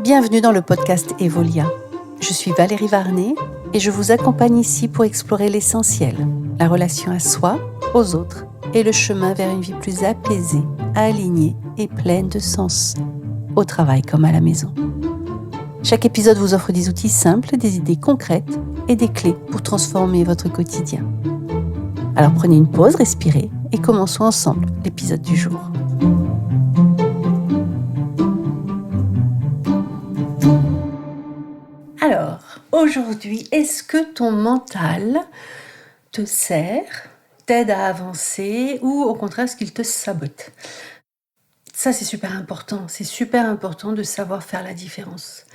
Bienvenue dans le podcast Evolia. Je suis Valérie Varnet et je vous accompagne ici pour explorer l'essentiel, la relation à soi, aux autres et le chemin vers une vie plus apaisée, alignée et pleine de sens, au travail comme à la maison. Chaque épisode vous offre des outils simples, des idées concrètes et des clés pour transformer votre quotidien. Alors prenez une pause, respirez et commençons ensemble l'épisode du jour. Alors, aujourd'hui, est-ce que ton mental te sert, t'aide à avancer ou au contraire, est-ce qu'il te sabote ? Ça, c'est super important. C'est super important de savoir faire la différence.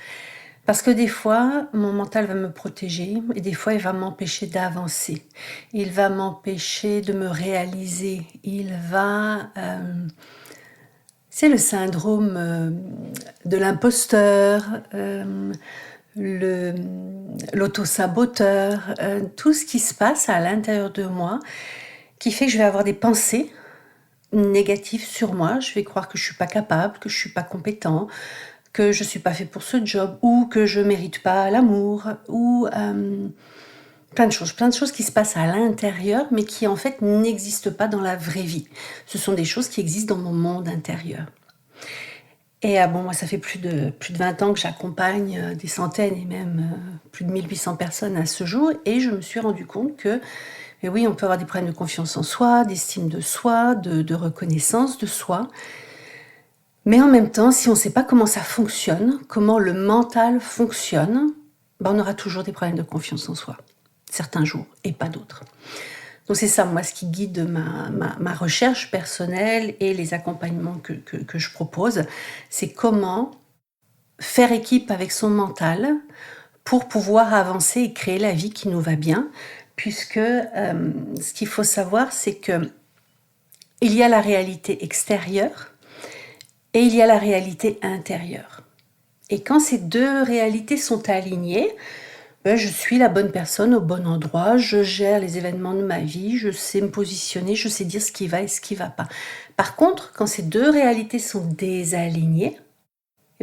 Parce que des fois, mon mental va me protéger et des fois, il va m'empêcher d'avancer. Il va m'empêcher de me réaliser. C'est le syndrome de l'imposteur, l'auto-saboteur, tout ce qui se passe à l'intérieur de moi qui fait que je vais avoir des pensées négatives sur moi. Je vais croire que je ne suis pas capable, que je ne suis pas compétent, que je ne suis pas fait pour ce job ou que je ne mérite pas l'amour ou plein de choses qui se passent à l'intérieur mais qui en fait n'existent pas dans la vraie vie. Ce sont des choses qui existent dans mon monde intérieur. Et moi, ça fait plus de 20 ans que j'accompagne des centaines et même plus de 1800 personnes à ce jour. Et je me suis rendu compte que, oui, on peut avoir des problèmes de confiance en soi, d'estime de soi, de reconnaissance de soi. Mais en même temps, si on ne sait pas comment ça fonctionne, comment le mental fonctionne, on aura toujours des problèmes de confiance en soi. Certains jours et pas d'autres. Donc c'est ça, moi, ce qui guide ma recherche personnelle et les accompagnements que je propose, c'est comment faire équipe avec son mental pour pouvoir avancer et créer la vie qui nous va bien, puisque ce qu'il faut savoir, c'est que il y a la réalité extérieure et il y a la réalité intérieure. Et quand ces deux réalités sont alignées, je suis la bonne personne au bon endroit, je gère les événements de ma vie, je sais me positionner, je sais dire ce qui va et ce qui ne va pas. Par contre, quand ces deux réalités sont désalignées,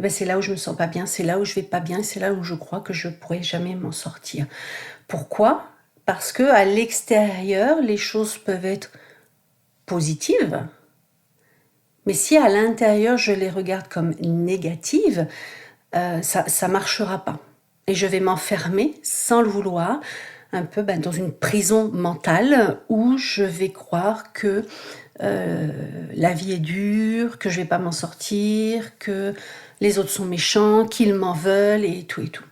c'est là où je ne me sens pas bien, c'est là où je ne vais pas bien, c'est là où je crois que je ne pourrai jamais m'en sortir. Pourquoi ? Parce qu'à l'extérieur, les choses peuvent être positives, mais si à l'intérieur, je les regarde comme négatives, ça ne marchera pas. Et je vais m'enfermer, sans le vouloir, un peu dans une prison mentale où je vais croire que la vie est dure, que je ne vais pas m'en sortir, que les autres sont méchants, qu'ils m'en veulent et tout et tout.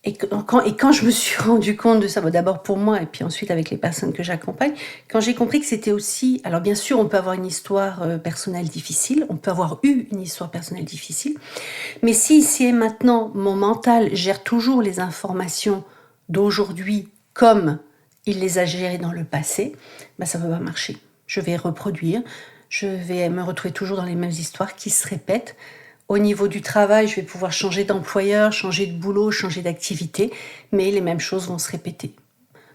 Et quand je me suis rendu compte de ça, d'abord pour moi et puis ensuite avec les personnes que j'accompagne, quand j'ai compris que c'était aussi... Alors bien sûr, on peut avoir une histoire personnelle difficile, on peut avoir eu une histoire personnelle difficile, mais si ici et maintenant, mon mental gère toujours les informations d'aujourd'hui comme il les a gérées dans le passé, ça ne va pas marcher. Je vais reproduire, je vais me retrouver toujours dans les mêmes histoires qui se répètent. Au niveau du travail, je vais pouvoir changer d'employeur, changer de boulot, changer d'activité, mais les mêmes choses vont se répéter.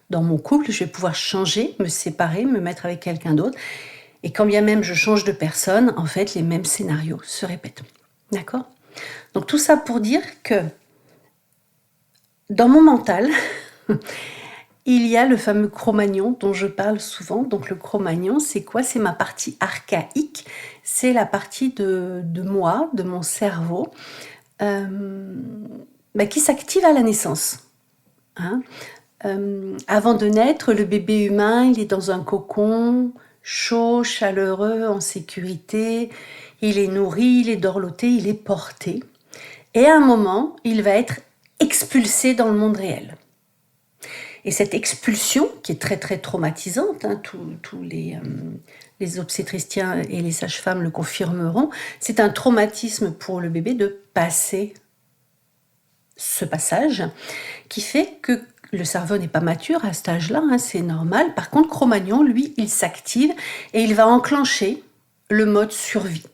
Dans mon couple, je vais pouvoir changer, me séparer, me mettre avec quelqu'un d'autre. Et quand bien même je change de personne, en fait, les mêmes scénarios se répètent. D'accord ? Donc tout ça pour dire que dans mon mental, il y a le fameux Cro-Magnon dont je parle souvent. Donc le Cro-Magnon, c'est quoi ? C'est ma partie archaïque, c'est la partie de moi, de mon cerveau, qui s'active à la naissance. Avant de naître, le bébé humain, il est dans un cocon, chaud, chaleureux, en sécurité. Il est nourri, il est dorloté, il est porté. Et à un moment, il va être expulsé dans le monde réel. Et cette expulsion, qui est très très traumatisante, tous les obstétriciens et les sages-femmes le confirmeront, c'est un traumatisme pour le bébé de passer ce passage, qui fait que le cerveau n'est pas mature à cet âge-là, c'est normal. Par contre, Cro-Magnon, lui, il s'active et il va enclencher le mode survie.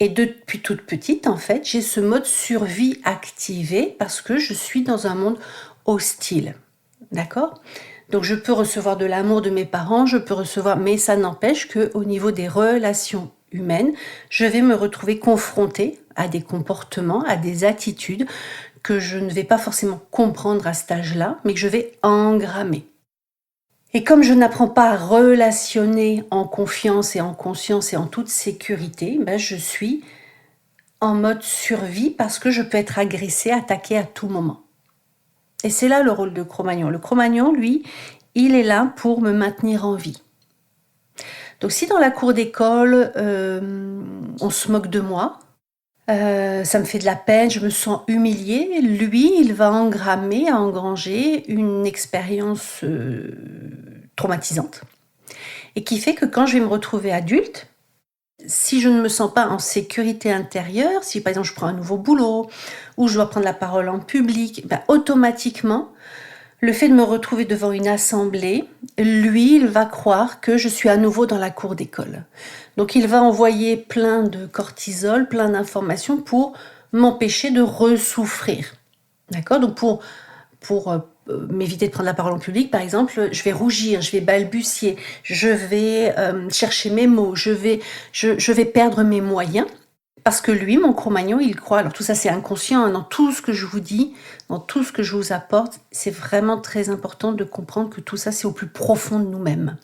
Et depuis toute petite, en fait, j'ai ce mode survie activé parce que je suis dans un monde hostile. D'accord ? Donc, je peux recevoir de l'amour de mes parents, mais ça n'empêche qu'au niveau des relations humaines, je vais me retrouver confrontée à des comportements, à des attitudes que je ne vais pas forcément comprendre à cet âge-là, mais que je vais engrammer. Et comme je n'apprends pas à relationner en confiance et en conscience et en toute sécurité, je suis en mode survie parce que je peux être agressée, attaquée à tout moment. Et c'est là le rôle de Cro-Magnon. Le Cro-Magnon, lui, il est là pour me maintenir en vie. Donc si dans la cour d'école, on se moque de moi, ça me fait de la peine, je me sens humiliée, lui, il va engranger une expérience traumatisante et qui fait que quand je vais me retrouver adulte, si je ne me sens pas en sécurité intérieure, si par exemple je prends un nouveau boulot ou je dois prendre la parole en public, automatiquement, le fait de me retrouver devant une assemblée, lui, il va croire que je suis à nouveau dans la cour d'école. Donc il va envoyer plein de cortisol, plein d'informations pour m'empêcher de ressouffrir. D'accord ? Donc pour m'éviter de prendre la parole en public, par exemple, je vais rougir, je vais balbutier, je vais chercher mes mots, je vais perdre mes moyens. Parce que lui, mon Cro-Magnon, il croit, alors tout ça c'est inconscient, dans tout ce que je vous dis, dans tout ce que je vous apporte, c'est vraiment très important de comprendre que tout ça c'est au plus profond de nous-mêmes.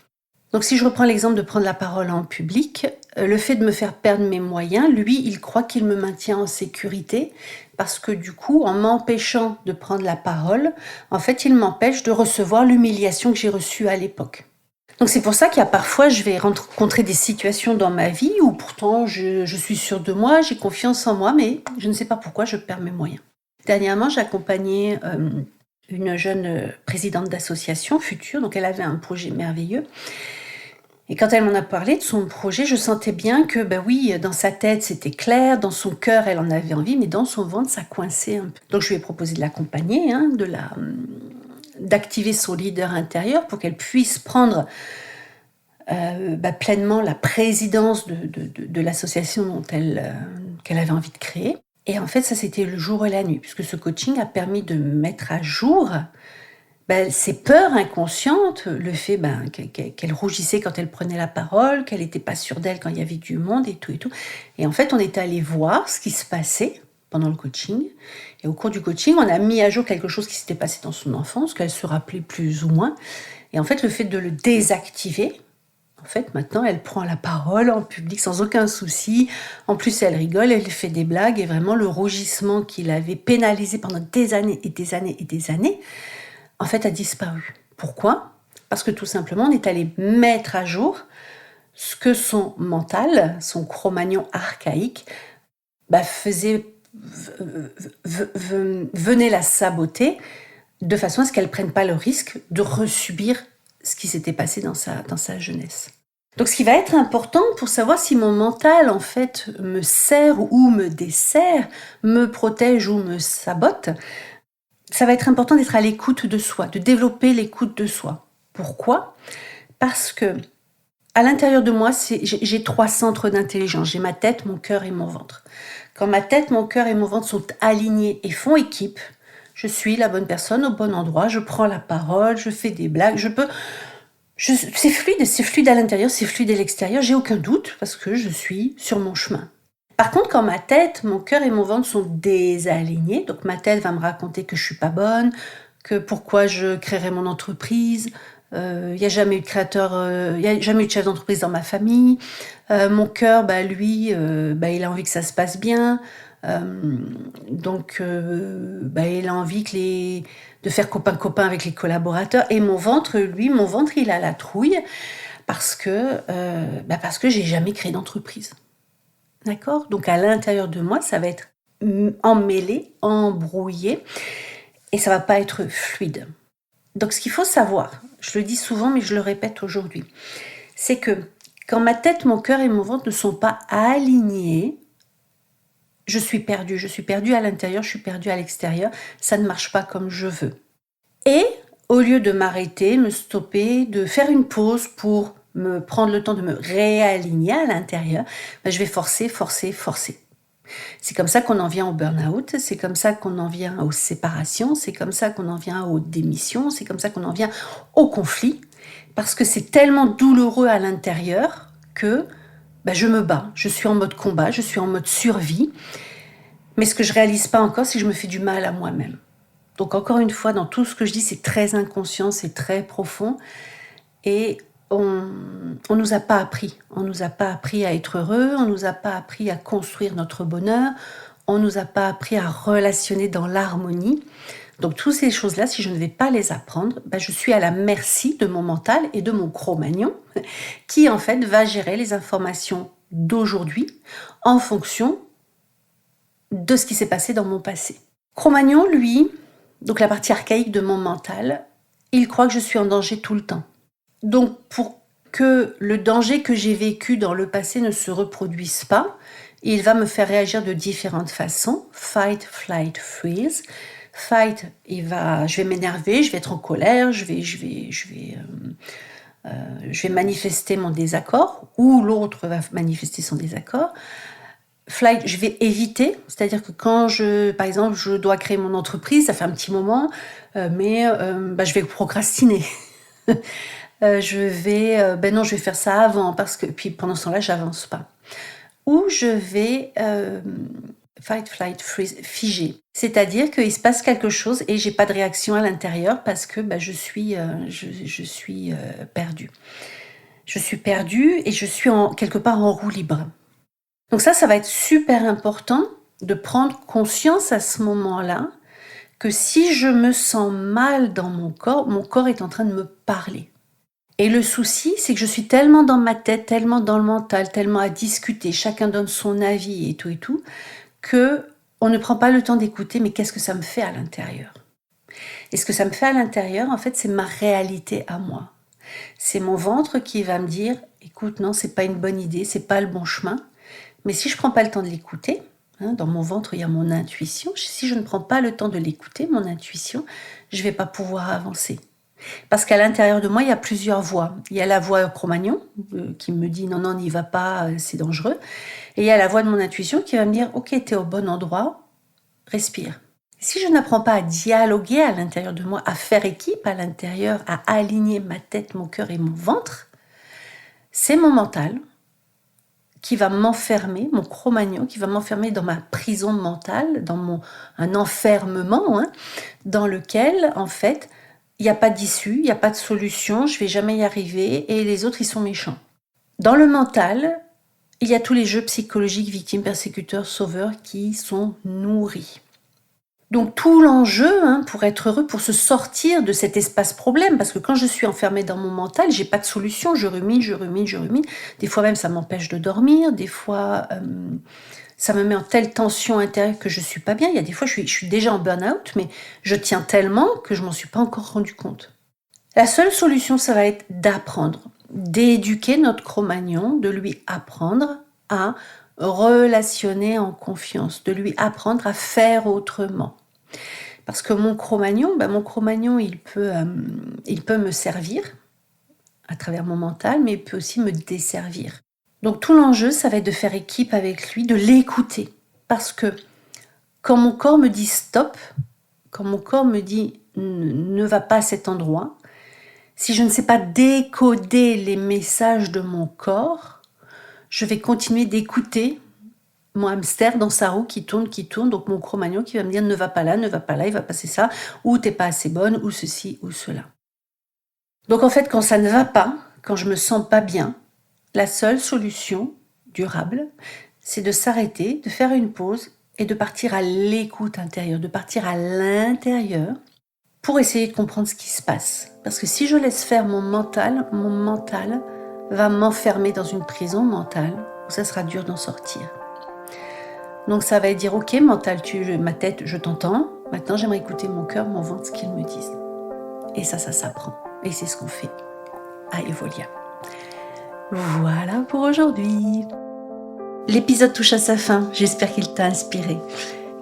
Donc si je reprends l'exemple de prendre la parole en public, le fait de me faire perdre mes moyens, lui, il croit qu'il me maintient en sécurité parce que du coup, en m'empêchant de prendre la parole, en fait, il m'empêche de recevoir l'humiliation que j'ai reçue à l'époque. Donc c'est pour ça qu'il y a parfois, je vais rencontrer des situations dans ma vie où pourtant je suis sûre de moi, j'ai confiance en moi, mais je ne sais pas pourquoi je perds mes moyens. Dernièrement, j'ai accompagné une jeune présidente d'association future, donc elle avait un projet merveilleux. Et quand elle m'en a parlé de son projet, je sentais bien que, oui, dans sa tête c'était clair, dans son cœur elle en avait envie, mais dans son ventre ça coinçait un peu. Donc je lui ai proposé de l'accompagner, d'activer son leader intérieur pour qu'elle puisse prendre pleinement la présidence de l'association qu'elle avait envie de créer. Et en fait, ça c'était le jour et la nuit, puisque ce coaching a permis de mettre à jour ses peurs inconscientes, le fait qu'elle rougissait quand elle prenait la parole, qu'elle n'était pas sûre d'elle quand il y avait du monde et tout et tout. Et en fait, on est allé voir ce qui se passait pendant le coaching. Et au cours du coaching, on a mis à jour quelque chose qui s'était passé dans son enfance, qu'elle se rappelait plus ou moins. Et en fait, le fait de le désactiver, en fait, maintenant, elle prend la parole en public sans aucun souci. En plus, elle rigole, elle fait des blagues. Et vraiment, le rougissement qui l'avait pénalisé pendant des années et des années et des années, en fait, a disparu. Pourquoi ? Parce que tout simplement, on est allé mettre à jour ce que son mental, son Cro-Magnon archaïque, venait la saboter de façon à ce qu'elle ne prenne pas le risque de resubir ce qui s'était passé dans sa jeunesse. Donc ce qui va être important pour savoir si mon mental en fait me sert ou me dessert, me protège ou me sabote, ça va être important d'être à l'écoute de soi, de développer l'écoute de soi. Pourquoi ? Parce que à l'intérieur de moi, j'ai 3 centres d'intelligence. J'ai ma tête, mon cœur et mon ventre. Quand ma tête, mon cœur et mon ventre sont alignés et font équipe, je suis la bonne personne au bon endroit, je prends la parole, je fais des blagues, c'est fluide à l'intérieur, c'est fluide à l'extérieur, j'ai aucun doute parce que je suis sur mon chemin. Par contre, quand ma tête, mon cœur et mon ventre sont désalignés, donc ma tête va me raconter que je suis pas bonne, que pourquoi je créerais mon entreprise, il n'y a jamais eu de créateur, il n'y a jamais eu de chef d'entreprise dans ma famille. Mon cœur, lui, il a envie que ça se passe bien. Donc, il a envie de faire copain-copain avec les collaborateurs. Et mon ventre, il a la trouille parce que j'ai jamais créé d'entreprise. D'accord ? Donc, à l'intérieur de moi, ça va être emmêlé, embrouillé, et ça va pas être fluide. Donc, ce qu'il faut savoir, je le dis souvent, mais je le répète aujourd'hui, c'est que quand ma tête, mon cœur et mon ventre ne sont pas alignés, je suis perdue. Je suis perdue à l'intérieur, je suis perdue à l'extérieur. Ça ne marche pas comme je veux. Et au lieu de m'arrêter, me stopper, de faire une pause pour me prendre le temps de me réaligner à l'intérieur, je vais forcer. C'est comme ça qu'on en vient au burn-out, c'est comme ça qu'on en vient aux séparations, c'est comme ça qu'on en vient aux démissions, c'est comme ça qu'on en vient au conflit, parce que c'est tellement douloureux à l'intérieur que je me bats, je suis en mode combat, je suis en mode survie, Mais ce que je réalise pas encore, c'est que je me fais du mal à moi-même. Donc encore une fois, dans tout ce que je dis, c'est très inconscient, c'est très profond. Et on nous a pas appris. On nous a pas appris à être heureux, on nous a pas appris à construire notre bonheur, on nous a pas appris à relationner dans l'harmonie. Donc toutes ces choses-là, si je ne vais pas les apprendre, je suis à la merci de mon mental et de mon Cro-Magnon, qui en fait va gérer les informations d'aujourd'hui en fonction de ce qui s'est passé dans mon passé. Cro-Magnon, lui, donc la partie archaïque de mon mental, il croit que je suis en danger tout le temps. Donc pour que le danger que j'ai vécu dans le passé ne se reproduise pas, il va me faire réagir de différentes façons. Fight, flight, freeze. Fight, je vais m'énerver, je vais être en colère, je vais manifester mon désaccord, ou l'autre va manifester son désaccord. Flight, je vais éviter, c'est-à-dire que quand par exemple, je dois créer mon entreprise, ça fait un petit moment, mais je vais procrastiner. Je vais faire ça avant, parce que puis pendant ce temps-là, j'avance pas. Ou je vais fight, flight, freeze, figé. C'est-à-dire qu'il se passe quelque chose et j'ai pas de réaction à l'intérieur parce que je suis perdue. Je suis perdue et je suis quelque part en roue libre. Donc ça va être super important de prendre conscience à ce moment-là que si je me sens mal dans mon corps est en train de me parler. Et le souci, c'est que je suis tellement dans ma tête, tellement dans le mental, tellement à discuter, chacun donne son avis et tout, que on ne prend pas le temps d'écouter, mais qu'est-ce que ça me fait à l'intérieur ? Et ce que ça me fait à l'intérieur, en fait, c'est ma réalité à moi. C'est mon ventre qui va me dire, écoute, non, c'est pas une bonne idée, c'est pas le bon chemin. Mais si je prends pas le temps de l'écouter, dans mon ventre, il y a mon intuition. Si je ne prends pas le temps de l'écouter, mon intuition, je vais pas pouvoir avancer. Parce qu'à l'intérieur de moi, il y a plusieurs voix. Il y a la voix Cro-Magnon qui me dit non, n'y va pas, c'est dangereux. Et il y a la voix de mon intuition qui va me dire ok, t'es au bon endroit, respire. Si je n'apprends pas à dialoguer à l'intérieur de moi, à faire équipe à l'intérieur, à aligner ma tête, mon cœur et mon ventre, c'est mon mental qui va m'enfermer, mon Cro-Magnon qui va m'enfermer dans ma prison mentale, dans un enfermement, dans lequel, en fait, il n'y a pas d'issue, il n'y a pas de solution, je ne vais jamais y arriver et les autres, ils sont méchants. Dans le mental, il y a tous les jeux psychologiques, victimes, persécuteurs, sauveurs qui sont nourris. Donc tout l'enjeu pour être heureux, pour se sortir de cet espace problème, parce que quand je suis enfermée dans mon mental, j'ai pas de solution, je rumine. Des fois même ça m'empêche de dormir, des fois ça me met en telle tension intérieure que je suis pas bien. Il y a des fois je suis déjà en burn-out, mais je tiens tellement que je m'en suis pas encore rendu compte. La seule solution, ça va être d'apprendre, d'éduquer notre Cro-Magnon, de lui apprendre à relationner en confiance, de lui apprendre à faire autrement. Parce que mon Cro-Magnon, il peut me servir à travers mon mental, mais il peut aussi me desservir. Donc tout l'enjeu, ça va être de faire équipe avec lui, de l'écouter. Parce que quand mon corps me dit stop, quand mon corps me dit ne va pas à cet endroit, si je ne sais pas décoder les messages de mon corps, je vais continuer d'écouter mon hamster dans sa roue qui tourne, donc mon Cro-Magnon qui va me dire ne va pas là, il va passer ça, ou t'es pas assez bonne, ou ceci, ou cela. Donc en fait, quand ça ne va pas, quand je me sens pas bien, la seule solution durable, c'est de s'arrêter, de faire une pause et de partir à l'écoute intérieure, de partir à l'intérieur pour essayer de comprendre ce qui se passe. Parce que si je laisse faire mon mental va m'enfermer dans une prison mentale où ça sera dur d'en sortir. Donc ça va dire ok mental, ma tête, je t'entends. Maintenant j'aimerais écouter mon cœur, mon ventre, ce qu'ils me disent. Et ça s'apprend. Et c'est ce qu'on fait à Evolia. Voilà pour aujourd'hui. L'épisode touche à sa fin. J'espère qu'il t'a inspiré.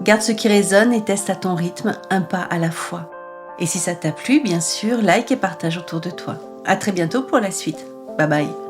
Garde ce qui résonne et teste à ton rythme, un pas à la fois. Et si ça t'a plu, bien sûr, like et partage autour de toi. À très bientôt pour la suite. Bye bye.